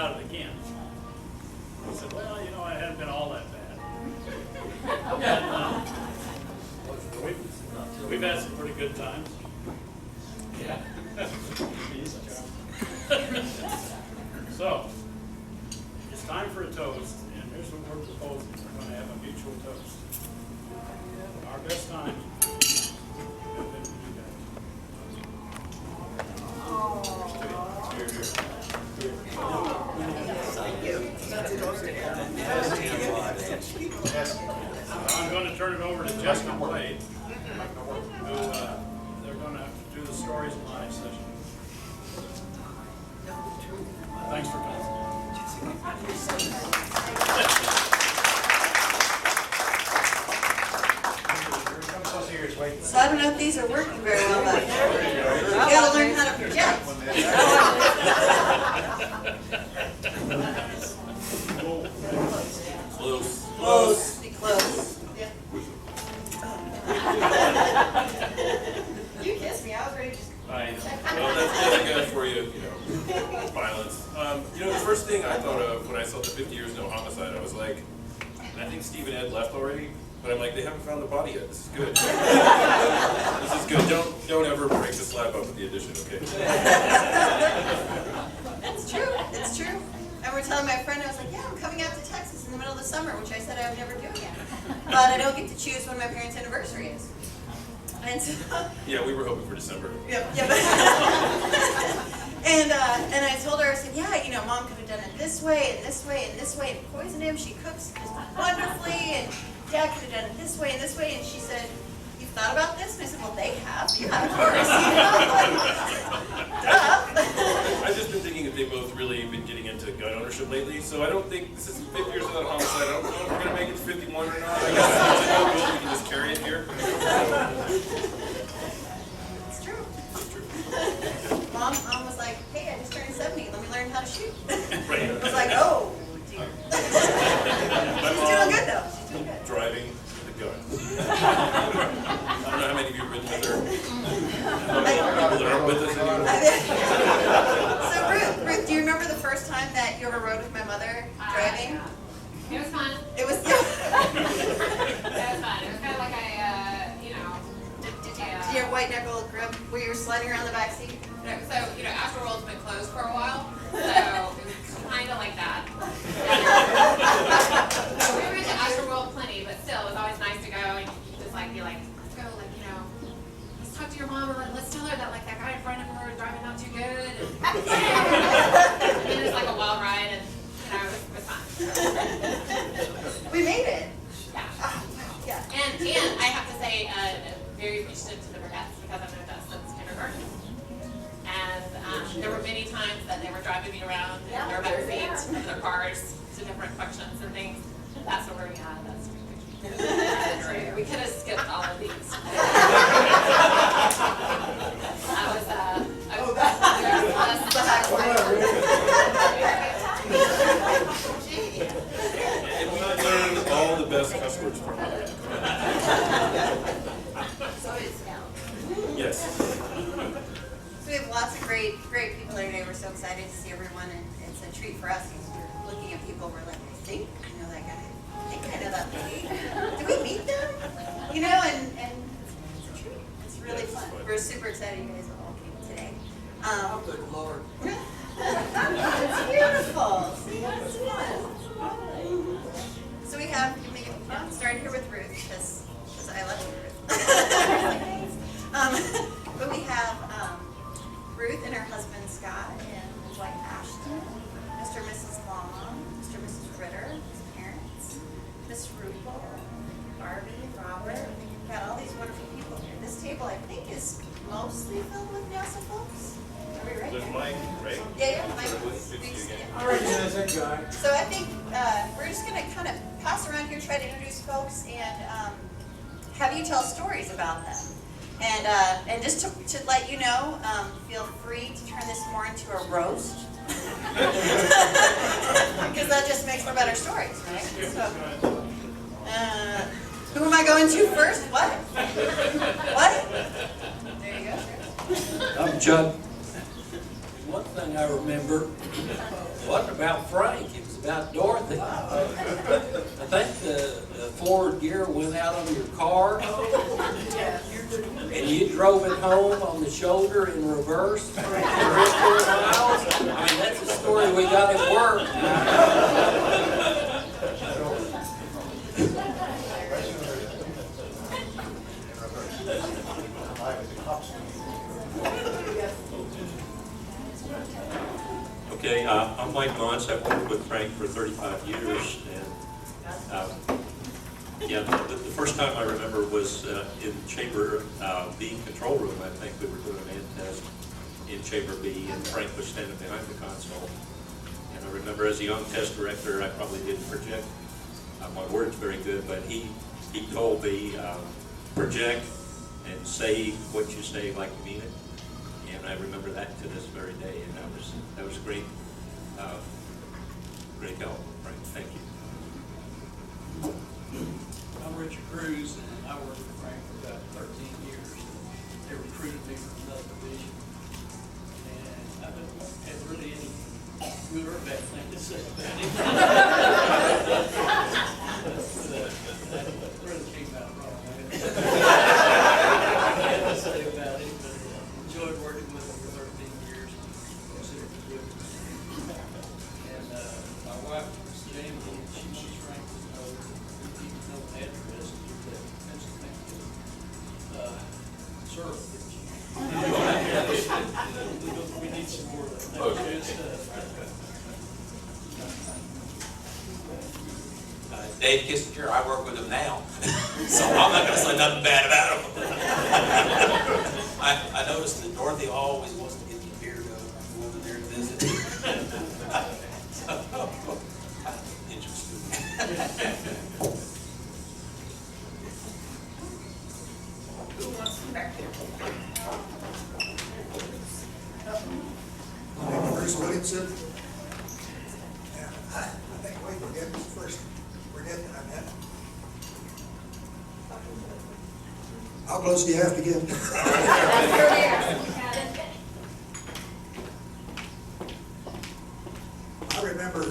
about it again. He said, well, you know, I hadn't been all that bad. And we've had some pretty good times. Yeah. So, it's time for a toast, and here's what we're proposing. We're going to have a mutual toast. Our best time. I'm going to turn it over to Jessica Blade, who they're going to do the stories live session. Thanks for coming. So I don't know if these are working very well back there. You gotta learn how to project. Close. Close. Be close. You kissed me. I was ready to just. Well, that's good for you, violence. The first thing I thought of when I saw the 50 years no homicide, I was like, and I think Steve and Ed left already, but I'm like, they haven't found the body yet. This is good. This is good. Don't ever break the slab up with the addition, okay? It's true. It's true. I remember telling my friend, I was like, yeah, I'm coming out to Texas in the middle of the summer, which I said I would never do again. But I don't get to choose when my parents' anniversary is. And so, Yeah, we were hoping for December. Yep. And I told her, I said, yeah, Mom could have done it this way and this way and this way and poisoned him. She cooks just wonderfully, and Dad could have done it this way and this way. And she said, you've thought about this? And I said, well, they have. Yeah, of course. Duh. I've just been thinking that they've both really been getting into gun ownership lately, so I don't think this is 50 years without a homicide. I don't know if we're going to make it to 51 or not. I guess it's no good. We can just carry it here. It's true. Mom was like, hey, I just turned 70. Let me learn how to shoot. Right. I was like, oh, dear. She's doing good, though. She's doing good. Driving with a gun. I don't know how many of you have been with her. People that aren't with us anymore. So Ruth, do you remember the first time that you ever rode with my mother driving? It was fun. It was. It was fun. It was kind of like Did you have white knuckle grip where you were sliding around the back seat? So, Astroworld's been closed for a while, so it was kind of like that. We were to Astroworld plenty, but still, it was always nice to go and just be like, let's go, let's talk to your mom, or let's tell her that that guy in front of her is driving not too good. And it was like a wild ride, and it was fun. We made it. Yeah. Yeah. And I have to say, very appreciative to the Burgetts because I've known that since kindergarten. And there were many times that they were driving me around in their back seats, in their cars, to different functions and things. That's where we had that sweet picture. We could have skipped all of these. And we learned all the best cuss words from her. So it's now. Yes. So we have lots of great people here today. We're so excited to see everyone, and it's a treat for us because we're looking at people. We're like, I think I know that guy. I think I know that lady. Did we meet them? And it's a treat. It's really fun. We're super excited you guys all came today. Good Lord. It's beautiful. See, that's fun. So we have, started here with Ruth because I love you, Ruth. But we have Ruth and her husband Scott and his wife Ashton, Mr. and Mrs. Long, Mr. and Mrs. Ritter, his parents, Miss Rupel, Barbie, Robert. We've got all these wonderful people here. This table, I think, is mostly filled with NASA folks. Are we ready? There's Mike, right? Yeah, Mike. Good to see you again. I recognize that guy. So I think we're just going to kind of pass around here, try to introduce folks, and have you tell stories about them. And just to let you know, feel free to turn this more into a roast. Because that just makes for better stories, right? So, who am I going to first? What? There you go. I'm Judd. One thing I remember It wasn't about Frank, it was about Dorothy. I think the forward gear went out of your car, and you drove it home on the shoulder in reverse for 3 or 4 miles. I mean, that's a story we got at work. Okay, I'm Mike Mons. I've worked with Frank for 35 years, and yeah, the first time I remember was in Chamber B control room. I think we were doing an ant test in Chamber B, and Frank was standing behind the console. And I remember as a young test director, I probably didn't project my words very good, but he told me project and say what you say like you mean it. And I remember that to this very day, and that was great, great help, Frank. Thank you. I'm Richard Cruz, and I worked with Frank for about 13 years. They recruited me from another division, and I don't have really any good or bad thing to say about him. That really came out wrong. I had to say about him, but enjoyed working with him for 13 years. Considered him good. And my wife, Jamie, she's Frank's mother. We need to know an address to get that Pennsylvania syrup. We need some more of that. That was good stuff. Dave Kissinger, I work with him now, so I'm not going to say nothing bad about him. I noticed that Dorothy always wants to get the beer going when we're there to visit. So, interesting. Who wants to be back there? My name is Bruce Williamson. And I think Wade Burgett was the first Burgett that I met. How close do you have to get? I remember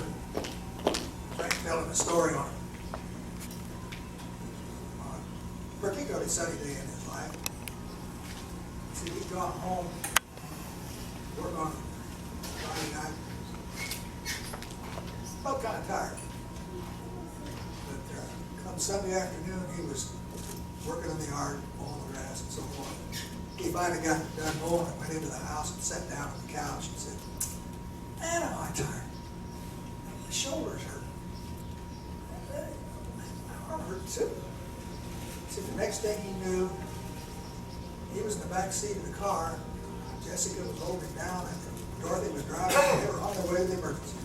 Frank telling a story on a particularly sunny day in his life. He said he'd gone home, work on Friday night. Felt kind of tired. But come Sunday afternoon, he was working in the yard, mowing the grass and so forth. He finally got done mowing and went into the house and sat down on the couch and said, "Man, am I tired. My shoulders hurt. My arm hurt too." He said the next thing he knew, he was in the back seat of the car. Jessica was holding him down and Dorothy was driving, and they were on their way to the emergency.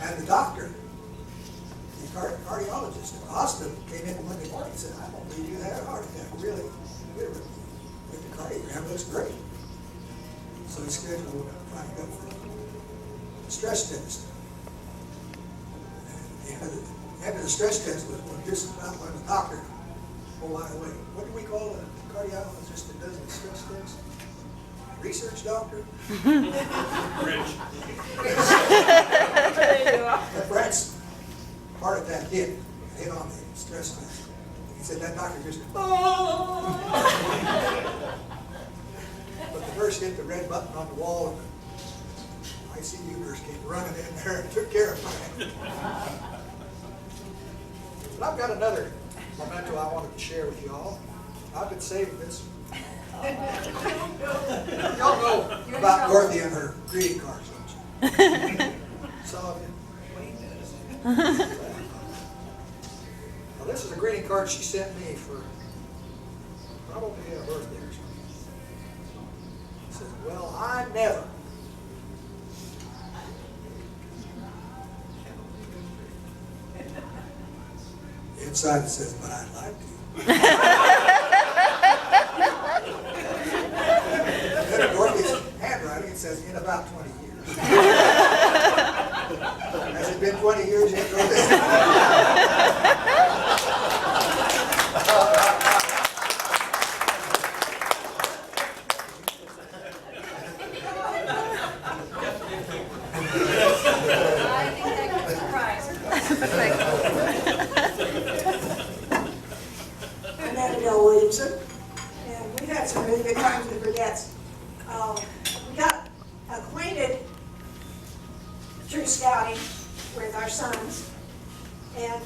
And the doctor, the cardiologist at the hospital, came in Monday morning and said, "I don't believe you had a heart attack. Really, the cardiogram looks great." So he scheduled Frank up for a stress test. And the end of the stress test was just about when the doctor, oh, by the way, what do we call a cardiologist that does the stress test? Research doctor? Rich. And Frank's heart attack hit on the stress test. He said that doctor just, oh! But the nurse hit the red button on the wall and the ICU nurse came running in there and took care of Frank. But I've got another memento I wanted to share with you all. I've been saving this. Y'all know about Dorothy and her greeting cards, don't you? Some of you. Well, this is a greeting card she sent me for probably a birthday or something. It says, "Well, I never." Inside it says, "But I'd like to." Then in Dorothy's handwriting, it says, "In about 20 years." Has it been 20 years yet, Dorothy? through scouting with our sons, and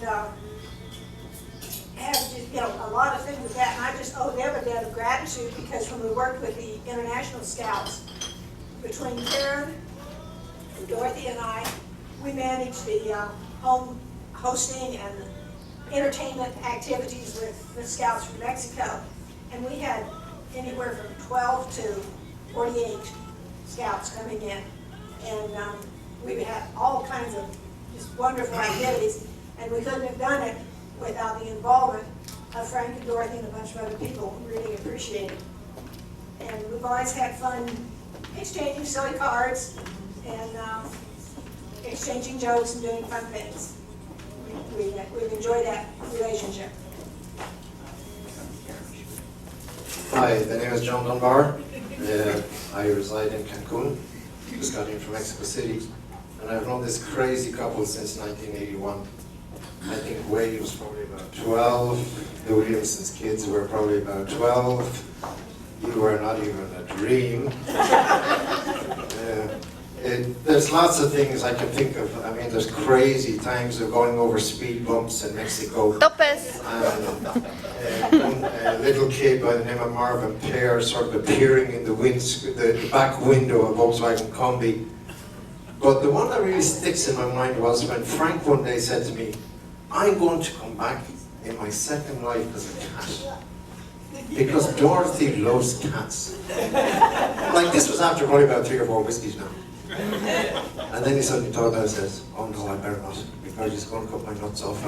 have just, you know, a lot of things with that. And I just owe them a debt of gratitude, because when we worked with the International Scouts, between Karen, Dorothy, and I, we managed the home hosting and entertainment activities with the Scouts from Mexico. And we had anywhere from 12 to 48 Scouts coming in. And we had all kinds of just wonderful activities. And we couldn't have done it without the involvement of Frank and Dorothy and a bunch of other people who really appreciate it. And we've always had fun exchanging silly cards and exchanging jokes and doing fun things. We've enjoyed that relationship. Hi, the name is John Dunbar. I reside in Cancun. Just got in from Mexico City. And I've known this crazy couple since 1981. I think Wade was probably about 12. The Williamsons kids were probably about 12. You were not even a dream. There's lots of things I can think of. I mean, there's crazy times of going over speed bumps in Mexico. Topes. A little kid by the name of Marvin Pear sort of appearing in the back window of a Volkswagen Combi. But the one that really sticks in my mind was when Frank one day said to me, I'm going to come back in my second life as a cat. Because Dorothy loves cats. Like, this was after probably about 3 or 4 whiskeys now. And then he suddenly thought out and says, oh no, I better not, because he's going to cut my nuts off.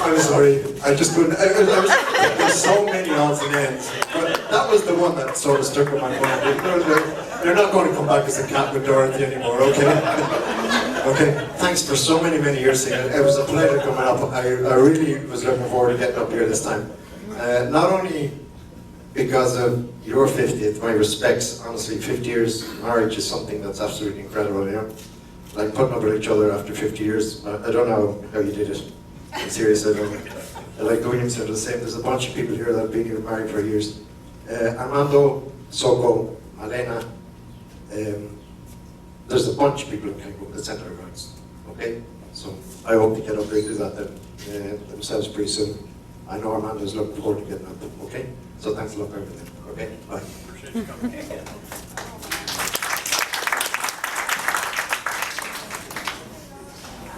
I'm sorry, I just couldn't, there's so many odds and ends, but that was the one that sort of stuck in my mind. You're not going to come back as a cat with Dorothy anymore, okay? Okay, thanks for so many years singing. It was a pleasure coming up. I really was looking forward to getting up here this time. Not only because of your 50th, my respects, honestly, 50 years marriage is something that's absolutely incredible, you know? Like putting up with each other after 50 years. I don't know how you did it. I'm serious, I don't. Like the Williams are the same. There's a bunch of people here that have been here married for years. Armando, Soko, Malena, there's a bunch of people in Cancun that sent their regards. Okay? So I hope they get up there and do that themselves pretty soon. I know Armando's looking forward to getting up. Okay? So thanks a lot for everything. Okay? Bye. Appreciate you coming.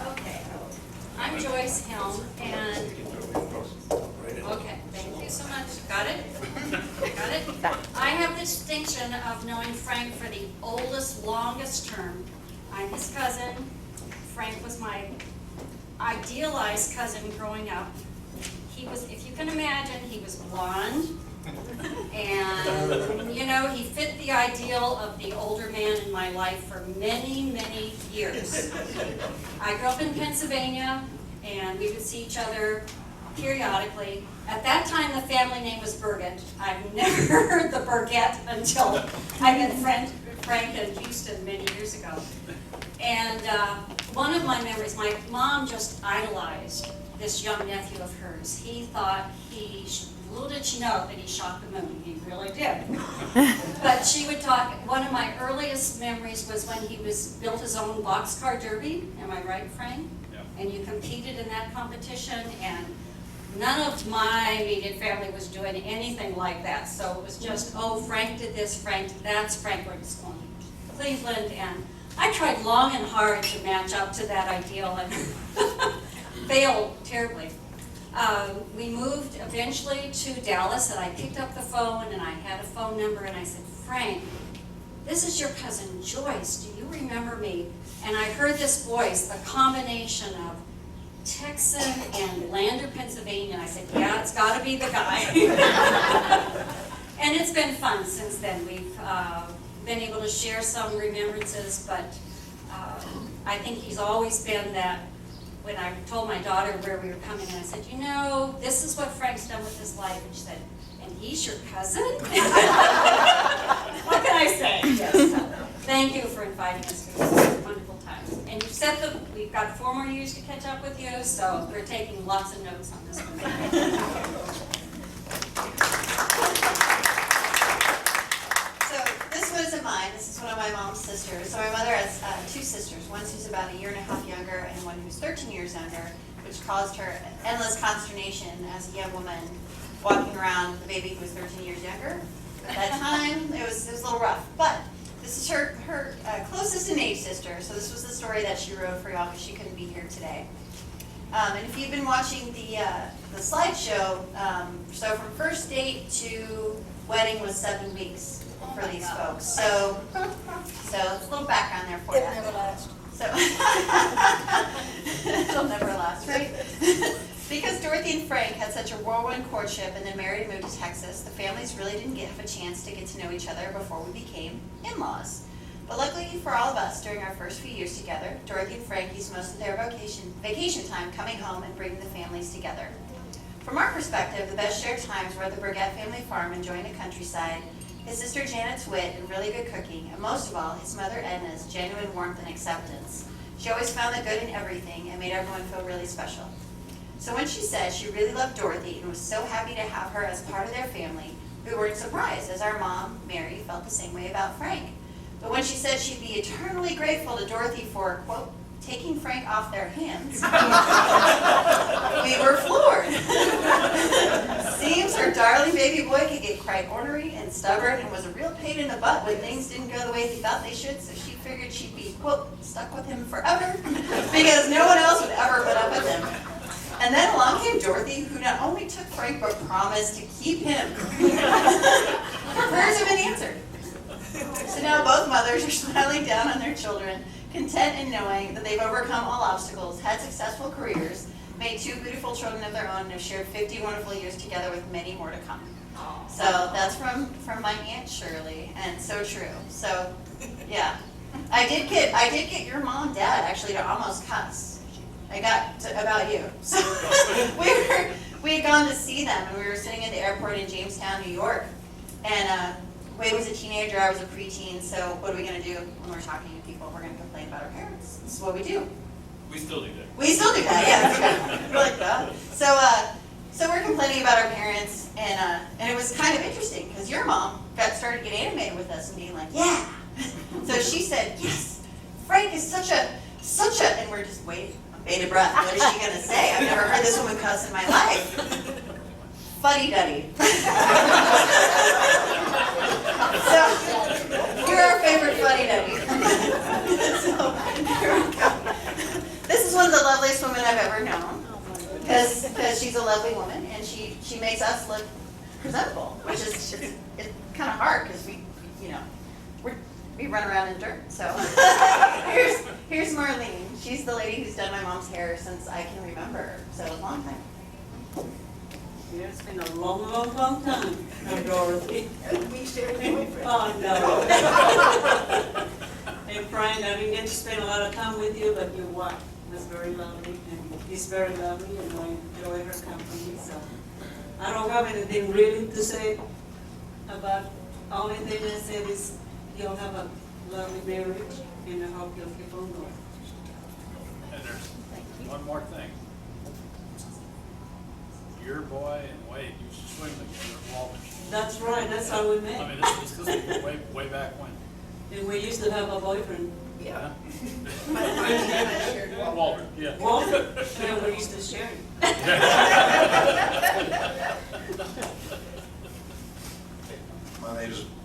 Okay. I'm Joyce Helm, and okay, thank you so much. Got it? Got it? I have the distinction of knowing Frank for the oldest, longest term. I'm his cousin. Frank was my idealized cousin growing up. He was, if you can imagine, he was blonde, and you know, he fit the ideal of the older man in my life for many years. I grew up in Pennsylvania, and we would see each other periodically. At that time, the family name was Burgett. I've never heard the Burgett until I met Frank in Houston many years ago. And one of my memories, my mom just idolized this young nephew of hers. He thought little did she know that he shot the moon. He really did. But she would talk, one of my earliest memories was when he built his own boxcar derby. Am I right, Frank? Yeah. And you competed in that competition, and none of my immediate family was doing anything like that. So it was just, oh, Frank did this, that's Frank went to school in Cleveland. And I tried long and hard to match up to that ideal and failed terribly. We moved eventually to Dallas, and I picked up the phone, and I had a phone number, and I said, Frank, this is your cousin Joyce. Do you remember me? And I heard this voice, a combination of Texan and Lander, Pennsylvania. And I said, yeah, it's got to be the guy. And it's been fun since then. We've been able to share some remembrances, but I think he's always been that. When I told my daughter where we were coming, I said, you know, this is what Frank's done with his life. And she said, and he's your cousin? What can I say? Yes. So, thank you for inviting us to this wonderful time. And you've said that we've got 4 more years to catch up with you, so we're taking lots of notes on this one. So this was wasn't mine. This is one of my mom's sisters. So my mother has two sisters. One who's about 1.5 years younger and one who's 13 years younger, which caused her endless consternation as a young woman walking around with a baby who was 13 years younger. At that time, it was a little rough. But this is her closest in age sister. So this was the story that she wrote for y'all because she couldn't be here today. And if you've been watching the slideshow, so from first date to wedding was 7 weeks for these folks. So it's a little background there for you. It'll never last. So it'll never last, right? Because Dorothy and Frank had such a whirlwind courtship and then married and moved to Texas, the families really didn't have a chance to get to know each other before we became in-laws. But luckily for all of us, during our first few years together, Dorothy and Frank used most of their vacation time coming home and bringing the families together. From our perspective, the best shared times were at the Burgett family farm enjoying the countryside, his sister Janet's wit and really good cooking, and most of all, his mother Edna's genuine warmth and acceptance. She always found the good in everything and made everyone feel really special. So when she said she really loved Dorothy and was so happy to have her as part of their family, we weren't surprised, as our mom, Mary, felt the same way about Frank. But when she said she'd be eternally grateful to Dorothy for, quote, taking Frank off their hands, we were floored. Seems her darling baby boy could get quite ornery and stubborn and was a real pain in the butt when things didn't go the way he thought they should, so she figured she'd be, quote, stuck with him forever because no one else would ever put up with him. And then along came Dorothy, who not only took Frank but promised to keep him. Her prayers have been answered. So now both mothers are smiling down on their children, content in knowing that they've overcome all obstacles, had successful careers, made 2 beautiful children of their own, and have shared 50 wonderful years together with many more to come. So that's from my Aunt Shirley, and so true. So yeah, I did get your mom and dad actually to almost cuss. I got to, about you. So we had gone to see them, and we were sitting at the airport in Jamestown, New York, and Wade was a teenager, I was a preteen, so what are we going to do when we're talking to people? We're going to complain about our parents. This is what we do. We still do that. We still do that, yeah. We're like that. So we're complaining about our parents, and it was kind of interesting, because your mom started getting animated with us and being like, yeah. So she said, yes, Frank is such a, and we're just waiting, bated breath. What is she going to say? I've never heard this woman cuss in my life. Fuddy-duddy. So, you're our favorite fuddy-duddy. So, here we go. This is one of the loveliest women I've ever known, because she's a lovely woman, and she makes us look presentable, which is it's kind of hard, because we run around in dirt. So, here's Marlene. She's the lady who's done my mom's hair since I can remember, so a long time. Yeah, it's been a long, long, long time, Dorothy. We shared a boyfriend. Oh, no. Hey, Frank, I didn't get to spend a lot of time with you, but your wife was very lovely, and he's very lovely, and I enjoy her company, so. I don't have anything really to say about, only thing I said is, you'll have a lovely marriage, and I hope you'll keep on going. And there's one more thing. Your boy and Wade used to swim together at Walden. That's right, that's how we met. I mean, this is way back when. And we used to have a boyfriend. Yeah. Yeah. Walden, yeah. Walter, and we used to share him.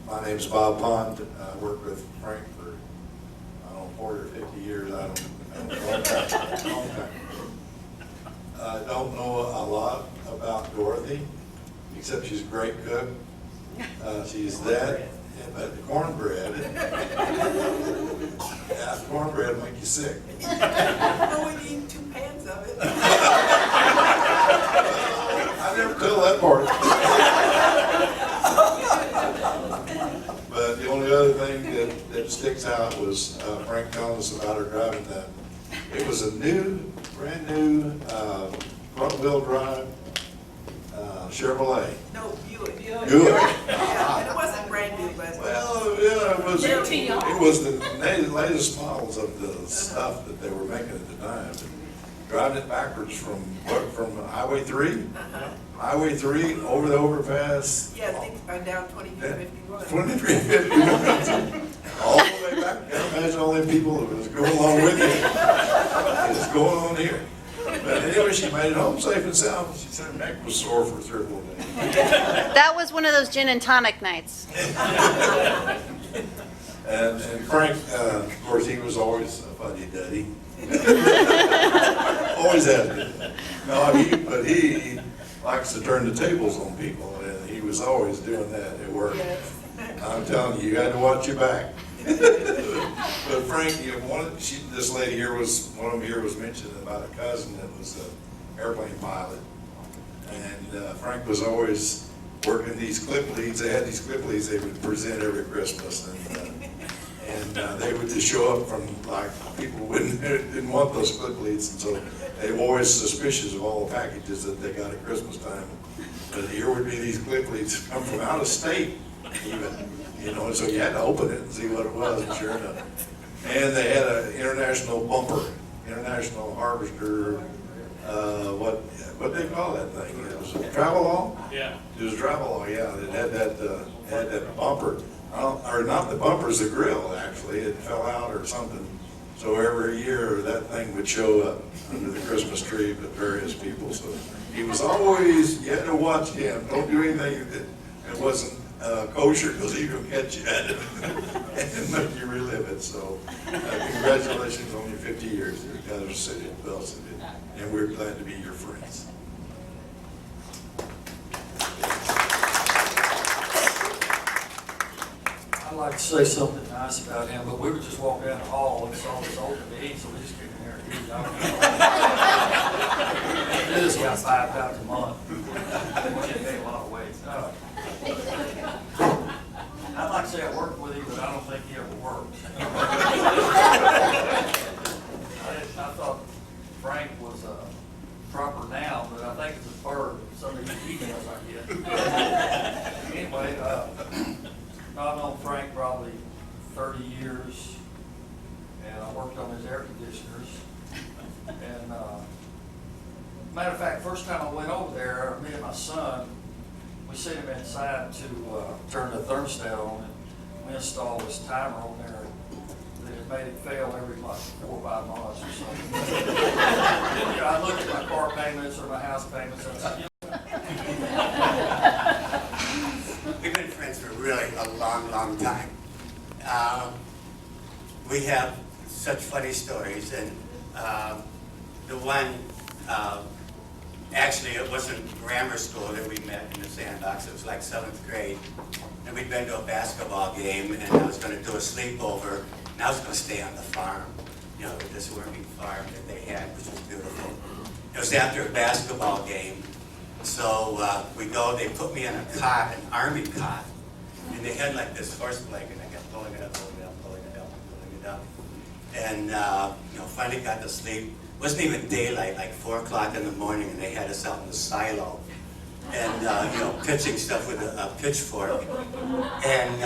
My name's Bob Pond. I worked with Frank for, 40 or 50 years. I don't know, long time. I don't know a lot about Dorothy, except she's a great cook. She's that, but the cornbread, cornbread will make you sick. No, we need 2 pans of it. I never tell that part. But the only other thing that sticks out was Frank telling us about her driving that. It was a brand new front-wheel drive Chevrolet. No, Buick. Buick. Yeah, and it wasn't brand new, but. Well, yeah, it was the latest models of the Uh-huh. stuff that they were making at the time. Driving it backwards from Highway 3, Uh-huh. Highway 3 over the overpass. Yeah, I think down 2351. 2351. people that was going along with you. What's going on here? But anyway, she made it home safe and sound. She said her neck was sore for 3 or 4 days. That was one of those gin and tonic nights. And Frank, of course, he was always a fuddy-duddy. Always has been. No, but he likes to turn the tables on people, and he was always doing that at work. I'm telling you, you had to watch your back. But Frank, this lady here was, one of them here was mentioning about a cousin that was an airplane pilot. And Frank was always working these clip leads. They had these clip leads they would present every Christmas. And they would just show up from, like, people didn't want those clip leads. And so they were always suspicious of all the packages that they got at Christmas time. But here would be these clip leads come from out of state even. You know, so you had to open it and see what it was, and sure enough. And they had an international bumper, international harvester, what they call that thing? It was a travel-all? Yeah. It was a travel-all, yeah. It had that bumper, or not the bumpers, the grill, actually. It fell out or something. So every year, that thing would show up under the Christmas tree with various people. So he was always, you had to watch him. Don't do anything that wasn't kosher, because he could catch you at it and make you relive it. So congratulations on your 50 years here at Kansas City and Bell City, and we're glad to be your friends. I'd like to say something nice about him, but we were just walking down the hall and saw this old meeting, so we just came in here and eat. It is about 5 times a month. We get paid a lot of weight. I'd like to say I worked with him, but I don't think he ever worked. I thought Frank was a proper noun, but I think it's a verb. Some of these emails I get. Anyway, I've known Frank probably 30 years, and I worked on his air conditioners. And matter of fact, first time I went over there, me and my son, we sent him inside to turn the thermostat on, and we installed this timer on there that it made it fail every like 4 or 5 months or something. I looked at my car payments or my house payments, and I said, We've been friends for really a long, long time. We have such funny stories, and the one, actually it wasn't grammar school that we met in the sandbox, it was like 7th grade. And we'd been to a basketball game, and I was going to do a sleepover, and I was going to stay on the farm, you know, this working farm that they had, which was beautiful. It was after a basketball game. So we go, they put me in a cot, an army cot, and they had like this horse blanket, and I kept pulling it up, pulling it up, pulling it up, pulling it up. And, you know, finally got to sleep. It wasn't even daylight, like 4 o'clock in the morning, and they had us out in the silo. And, you know, pitching stuff with a pitchfork. And,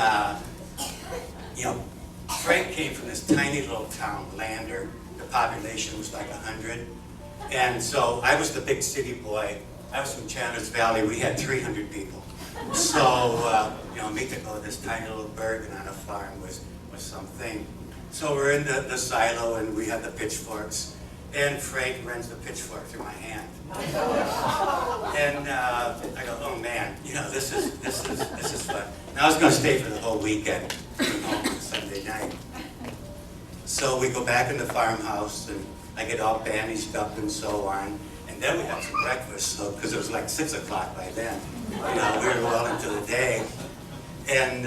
you know, Frank came from this tiny little town, Lander. The population was like 100. And so I was the big city boy. I was from Chandler's Valley. We had 300 people. So, you know, me to go to this tiny little Bergen on a farm was something. So we're in the silo, and we had the pitchforks. And Frank runs the pitchfork through my hand. And I go, oh man, you know, this is fun. And I was going to stay for the whole weekend, from home on Sunday night. So we go back in the farmhouse, and I get all bandaged up and so on. And then we had some breakfast, so because it was like 6 o'clock by then. You know, we were well into the day. And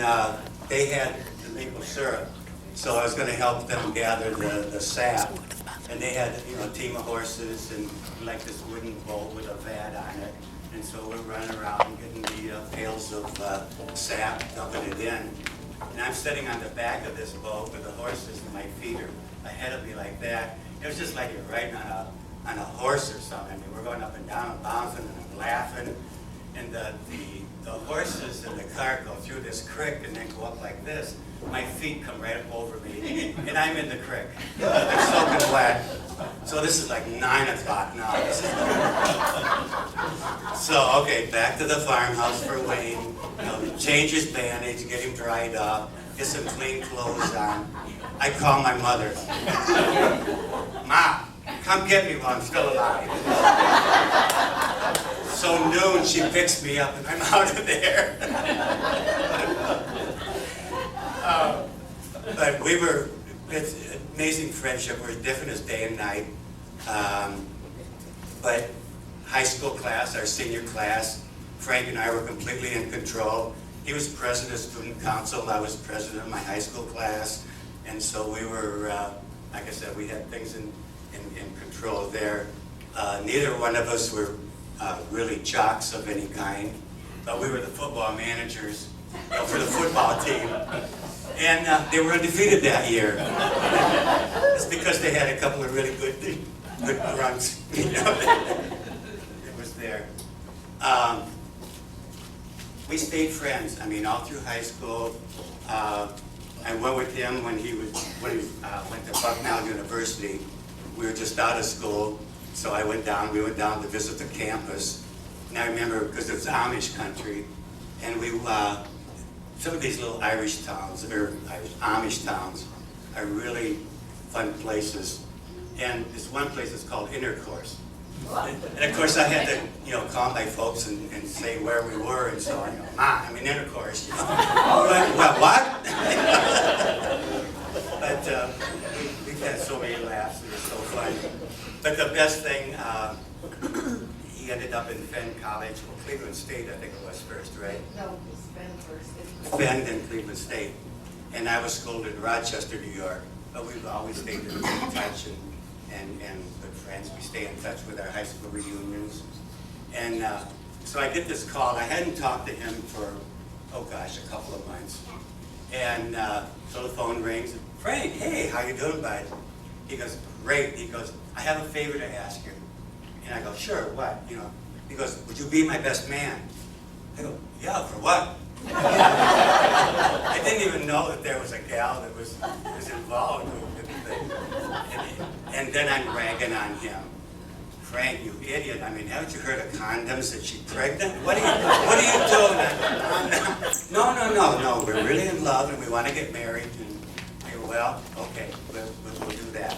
they had the maple syrup. So I was going to help them gather the sap. And they had, you know, a team of horses and like this wooden boat with a vat on it. And so we're running around getting the pails of sap, dumping it in. And I'm sitting on the back of this boat with the horses, and my feet are ahead of me like that. It was just like you're riding on a horse or something. I mean, we're going up and down and bouncing, and I'm laughing. And the horses in the cart go through this creek and then go up like this. My feet come right up over me, and I'm in the creek. They're soaking wet. So this is like 9 o'clock now. So, okay, back to the farmhouse for Wayne. You know, change his bandage, get him dried up. get some clean clothes on. I call my mother. Ma, come get me while I'm still alive. So noon, she picks me up and I'm out of there. But it's an amazing friendship. We're different as day and night. But high school class, our senior class, Frank and I were completely in control. He was president of student council. I was president of my high school class. And so we were, like I said, we had things in control there. Neither one of us were really jocks of any kind, but we were the football managers, for the football team. And they were undefeated that year. It's because they had a couple of really good grunts. It was there. We stayed friends. I mean, all through high school. I went with him when he went to Bucknell University. We were just out of school, so we went down to visit the campus. And I remember, because it was Amish country, and some of these little Irish towns, or Amish towns, are really fun places. And this one place is called Intercourse. And of course I had to, call my folks and say where we were, and so Ma, I'm in Intercourse. Well, what? But we've had so many laughs, it was so fun. But the best thing, he ended up in Fenn College, Cleveland State, I think it was first, right? No, it was Fenn first. Fenn and Cleveland State. And I was schooled in Rochester, New York. But we've always stayed in touch and good friends. We stay in touch with our high school reunions. And so I get this call. I hadn't talked to him for, a couple of months. And so the phone rings. Frank, hey, how you doing, bud? He goes, great. He goes, I have a favor to ask you. And I go, sure, what? He goes, would you be my best man? I go, yeah, for what? I didn't even know that there was a gal that was involved with the thing. And then I'm ragging on him. Frank, you idiot. I mean, haven't you heard of condoms? Is she pregnant? What are you doing? No, we're really in love and we want to get married. And I go, well, okay, we'll do that.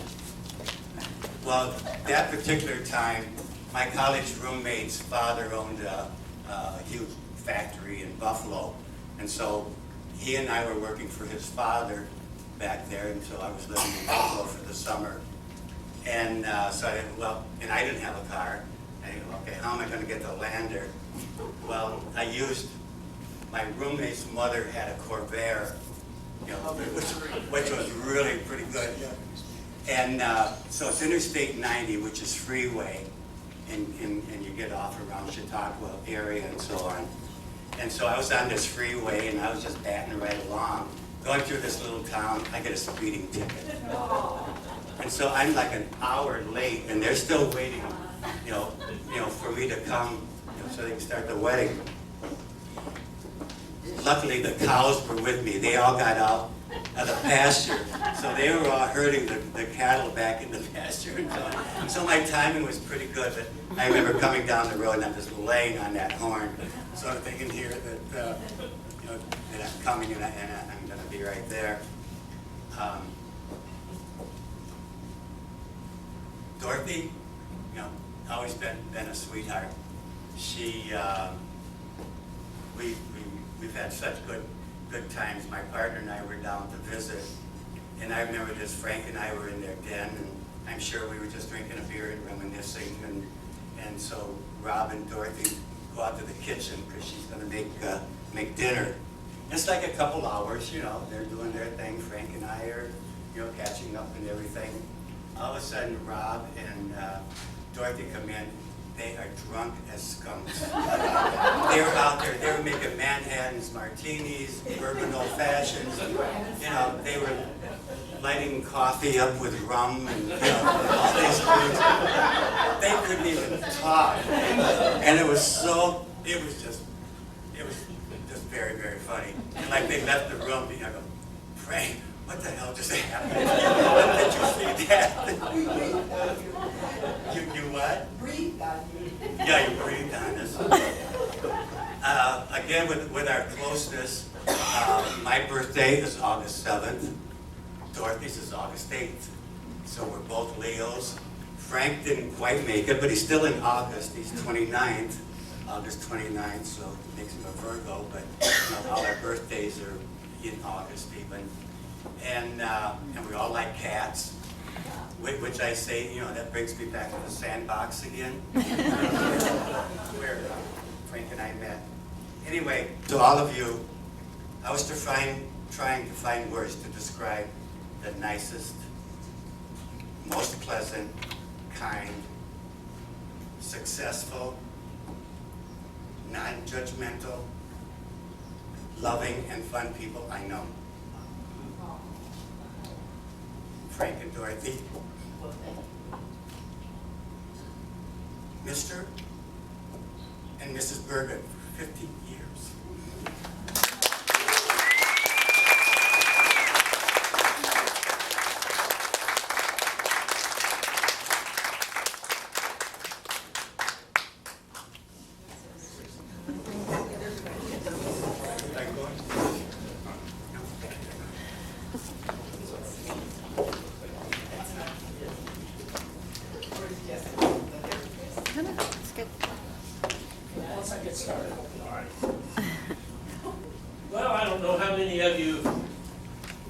Well, that particular time, my college roommate's father owned a huge factory in Buffalo. And so he and I were working for his father back there, and so I was living in Buffalo for the summer. And so I didn't have a car. I go, okay, how am I going to get to Lander? Well, my roommate's mother had a Corvair, which was really pretty good. And so it's Interstate 90, which is freeway, and you get off around Chautauqua area and so on. And so I was on this freeway and I was just batting right along. Going through this little town, I get a speeding ticket. And so I'm like an hour late and they're still waiting, for me to come, so they can start the wedding. Luckily the cows were with me. They all got out of the pasture. So they were all herding the cattle back in the pasture and so on. And so my timing was pretty good. But I remember coming down the road and I'm just laying on that horn, sort of thinking here that, that I'm coming and I'm going to be right there. Dorothy, always been a sweetheart. We've had such good times. My partner and I were down to visit, and I remember this, Frank and I were in their den, and I'm sure we were just drinking a beer and reminiscing, and so Rob and Dorothy go out to the kitchen because she's going to make dinner. It's like a couple hours, they're doing their thing. Frank and I are, catching up and everything. All of a sudden, Rob and Dorothy come in. They are drunk as skunks. They were out there. They were making Manhattans, martinis, bourbon old fashions. They were lighting coffee up with rum and all these things. They couldn't even talk, and it was just very, very funny. And like they left the room, I go, Frank, what the hell just happened? Did you see that? You what? Breathed on you. Yeah, you breathed on us. Again, with our closeness, My birthday is August 7th. Dorothy's is August 8th. So we're both Leos. Frank didn't quite make it, but he's still in August. He's 29th, August 29th, so it makes him a Virgo, but all our birthdays are in August even. And we all like cats, which I say, that brings me back to the sandbox again, where Frank and I met. Anyway, to all of you, I was trying to find words to describe the nicest, most pleasant, kind, successful, non-judgmental, loving and fun people I know. Frank and Dorothy. Mr. and Mrs. Burgett, 50 years. Once I get started. All right. Well, I don't know how many of you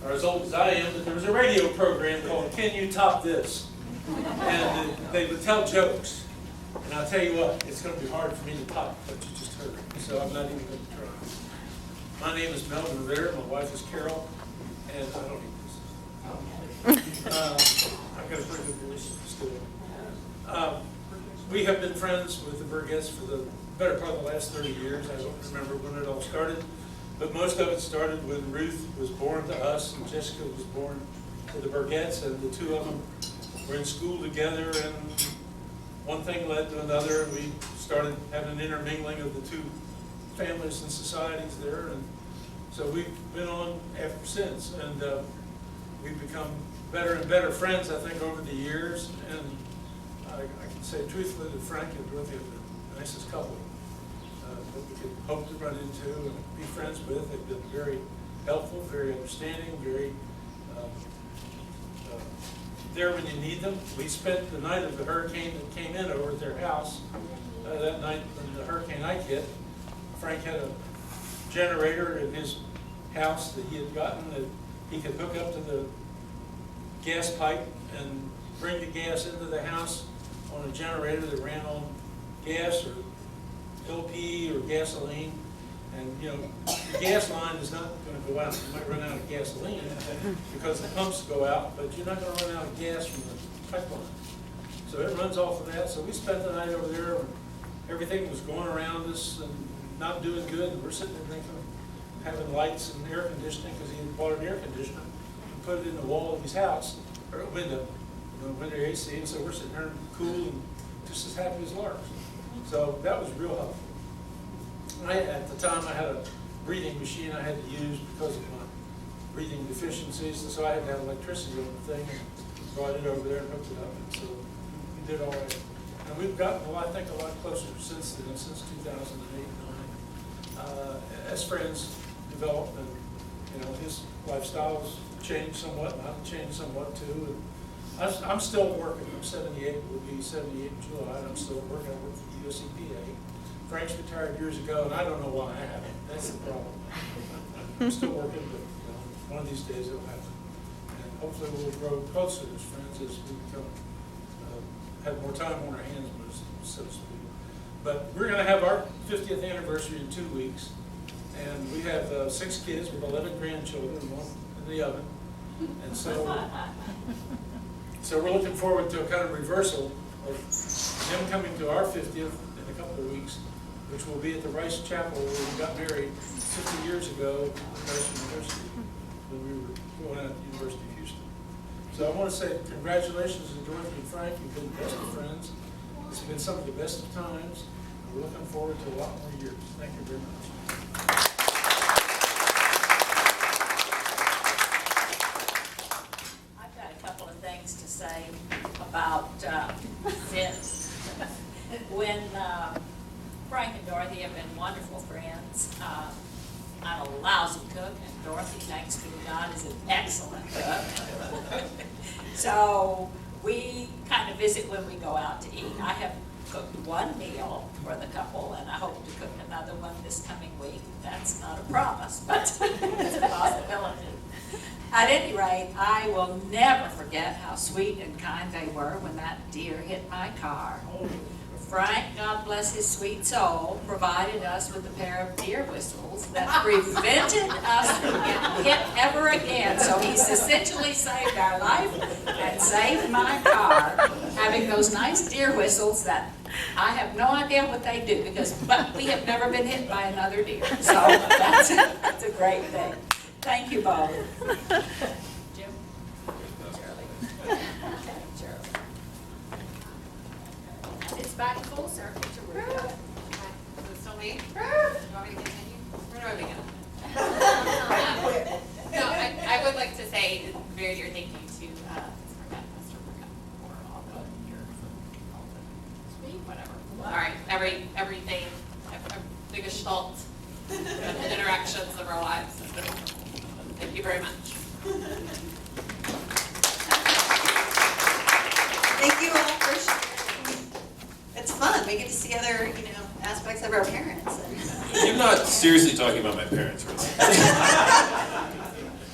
are as old as I am, but there was a radio program called Can You Top This? And they would tell jokes. And I'll tell you what, it's going to be hard for me to top what you just heard. So I'm not even going to try. My name is Melvin Ritter. My wife is Carol. And I don't need this. I've got a pretty good voice still. We have been friends with the Burgetts for the better part of the last 30 years. I don't remember when it all started, but most of it started when Ruth was born to us and Jessica was born to the Burgetts, and the two of them were in school together, and one thing led to another, and we started having an intermingling of the two families and societies there, and so we've been on ever since, and we've become better and better friends, I think, over the years, and I can say truthfully that Frank and Dorothy are the nicest couple that we could hope to run into and be friends with. They've been very helpful, very understanding, very there when you need them. We spent the night of the hurricane that came in over at their house. That night when the hurricane Ike hit, Frank had a generator in his house that he had gotten that he could hook up to the gas pipe and bring the gas into the house on a generator that ran on gas or LP or gasoline. And the gas line is not going to go out. You might run out of gasoline because the pumps go out, but you're not going to run out of gas from the pipeline. So it runs off of that. So we spent the night over there and everything was going around us and not doing good. And we're sitting there thinking, having lights and air conditioning because he had bought an air conditioner and put it in the wall of his house, or a window, window AC. And so we're sitting there cool and just as happy as larks. So that was real helpful. At the time, I had a breathing machine I had to use because of my breathing deficiencies, and so I had to have electricity on the thing, and brought it over there and hooked it up, and so we did all right. And we've gotten, I think, a lot closer since then, since 2008-9. As friends develop, and his lifestyle's changed somewhat, and I've changed somewhat too. And I'm still working. I'm 78. We'll be 78 in July, and I'm still working. I work for the US EPA. Frank's retired years ago, and I don't know why I haven't. That's the problem. I'm still working, but one of these days it'll happen. And hopefully we'll grow closer as friends as we become, have more time on our hands, so to speak. But we're going to have our 50th anniversary in 2 weeks, and we have 6 kids with 11 grandchildren, one in the oven. And so we're looking forward to a kind of reversal of them coming to our 50th in a couple of weeks, which will be at the Rice Chapel where we got married 50 years ago at Rice University, when we were going out at the University of Houston. So I want to say congratulations to Dorothy and Frank. You've been the best of friends. It's been some of the best of times. We're looking forward to a lot more years. Thank you very much. I've got a couple of things to say about this. When Frank and Dorothy have been wonderful friends, I'm a lousy cook, and Dorothy, thanks be to God, is an excellent cook. So we kind of visit when we go out to eat. I have cooked one meal for the couple, and I hope to cook another one this coming week. That's not a promise, but it's a possibility. At any rate, I will never forget how sweet and kind they were when that deer hit my car. Frank, God bless his sweet soul, provided us with a pair of deer whistles that prevented us from getting hit ever again. So he's essentially saved our life and saved my car, having those nice deer whistles that I have no idea what they do, but we have never been hit by another deer. So that's a great thing. Thank you both. Jim? Shirley? Okay, Shirley. It's back full circle to Ruth. Okay. Is it still me? Do you want me to continue? Where do I begin? No, I would like to say a very dear thank you to Mr. Burgett for all the years and all the sweet, whatever. All right, everything, the gestalt, the interactions of our lives. Thank you very much. Thank you all for sharing. It's fun. We get to see other, aspects of our parents. You're not seriously talking about my parents, right?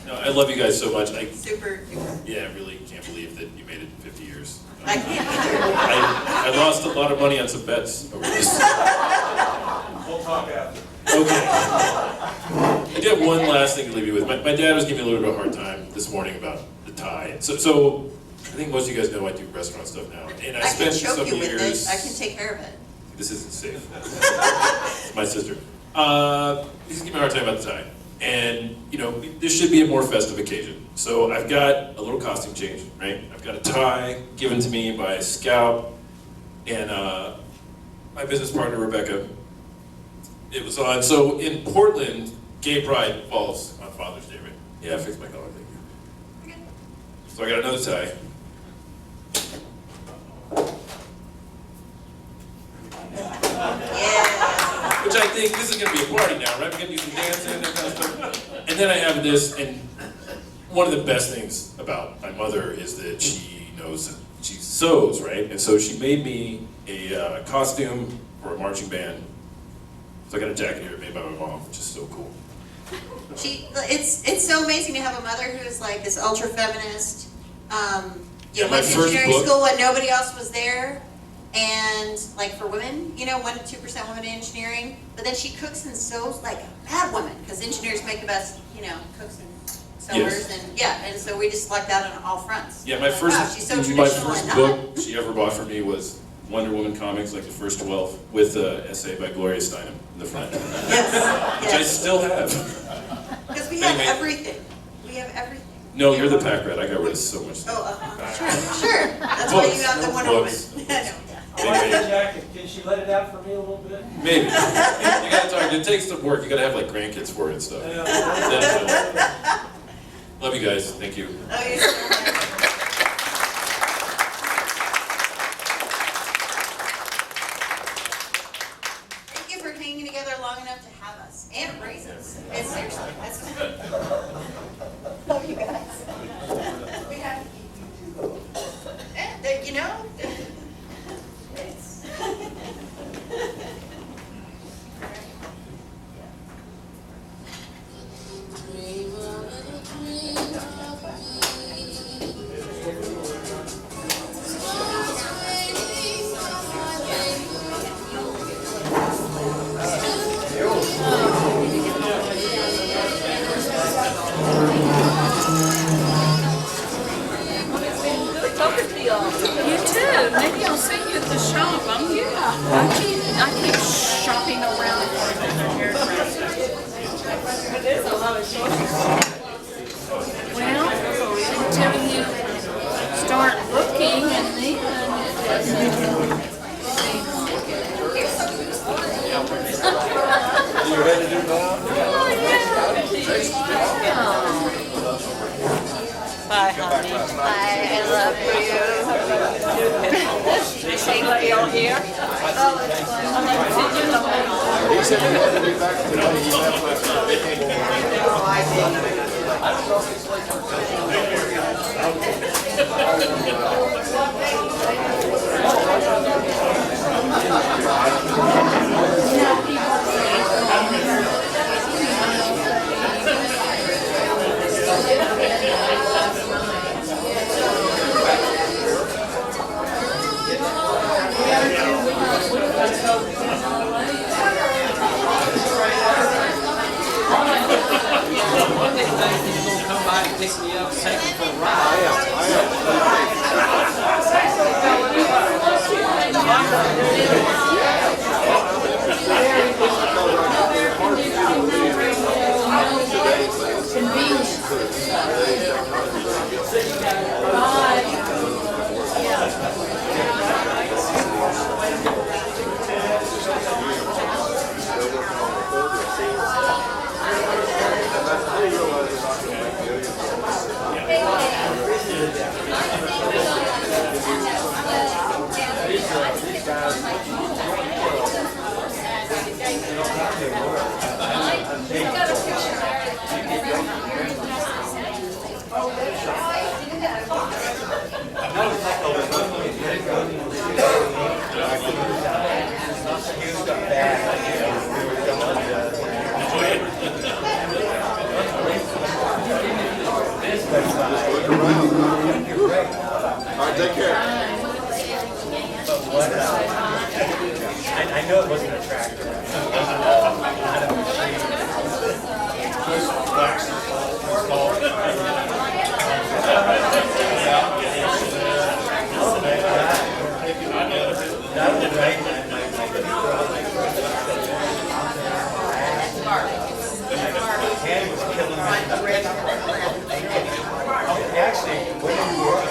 No, I love you guys so much. Super. Yeah, I really can't believe that you made it 50 years. I can't either. I lost a lot of money on some bets over this. We'll talk after. Okay. I do have one last thing to leave you with. My dad was giving me a little bit of a hard time this morning about the tie. So I think most of you guys know I do restaurant stuff now. And I can spent choke some you with years. it. I can take care of it. This isn't safe. It's my sister. He's giving me a hard time about the tie. And, this should be a more festive occasion. So I've got a little costume change, right? I've got a tie given to me by a scout and my business partner, Rebecca. It was on. So in Portland, Gay Pride falls on Father's Day, right? Yeah, I fixed my collar, thank you. So I got another tie. Yeah. Which I think this is going to be a party now, right? We're going to do some dancing and that kind of stuff. And then I have this, and one of the best things about my mother is that she knows that she sews, right? And so she made me a costume for a marching band. So I got a jacket here made by my mom, which is so cool. It's so amazing to have a mother who is like this ultra feminist. Yeah, my went to first engineering book- school when nobody else was there, and like for women, 1 to 2% women in engineering. But then she cooks and sews like a bad woman, because engineers make the best, cooks and sewers, Yes. and so we just like that on all fronts. Yeah, my Like, first wow, she's so my traditional first and not. book she ever bought for me was Wonder Woman comics, like the first 12, with an essay by Gloria Steinem in the front, which I still have. Because we have Anyway. everything. We have everything. No, you're the pack rat. I got rid of so much stuff. Oh, sure. That's why you have the Wonder Woman. Books. I like that jacket. Can she let it out for me a little bit? Maybe. You gotta talk. It takes some work. You gotta have like grandkids for it and stuff. Love you guys. Thank you. Oh, you're so much. Thank you for hanging together long enough to have us and raise us. And seriously, that's love you guys. We have, it's. You too. Maybe I'll see you at the shop. I keep shopping around for another hairdresser. It is a lot of shopping. Well, until you start looking and then it doesn't. You ready to do that? Oh, yeah. Bye, honey. Bye, I love you. Is Sheila here? He said he wanted to be back today. He left One day, he's gonna come by and pick me up, take me for a ride. Take care. I know it wasn't a tractor. Actually, when you were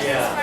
Yeah.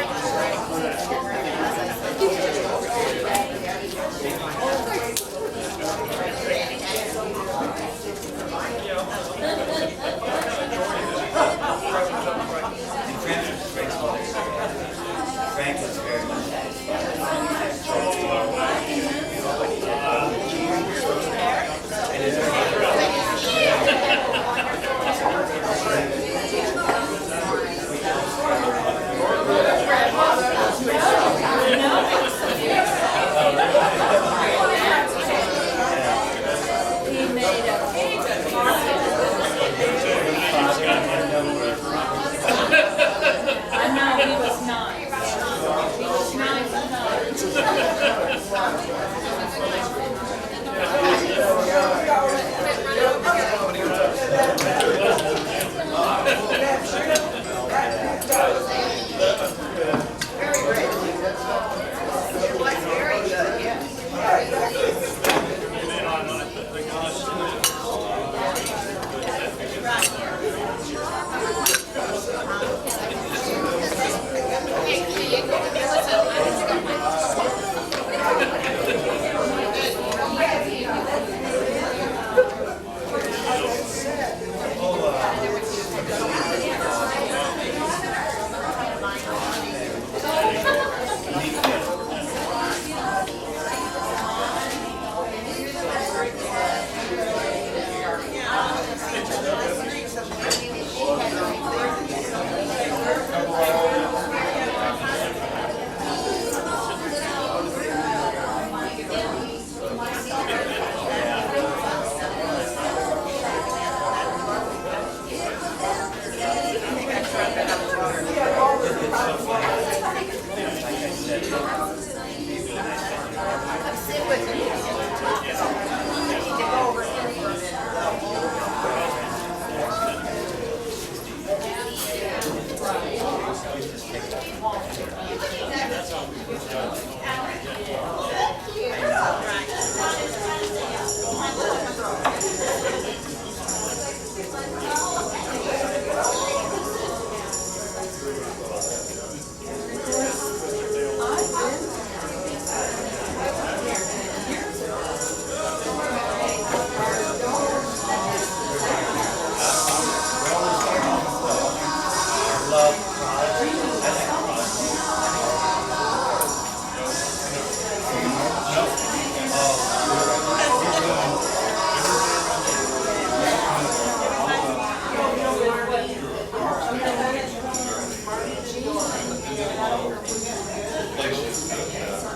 Like she's good, yeah.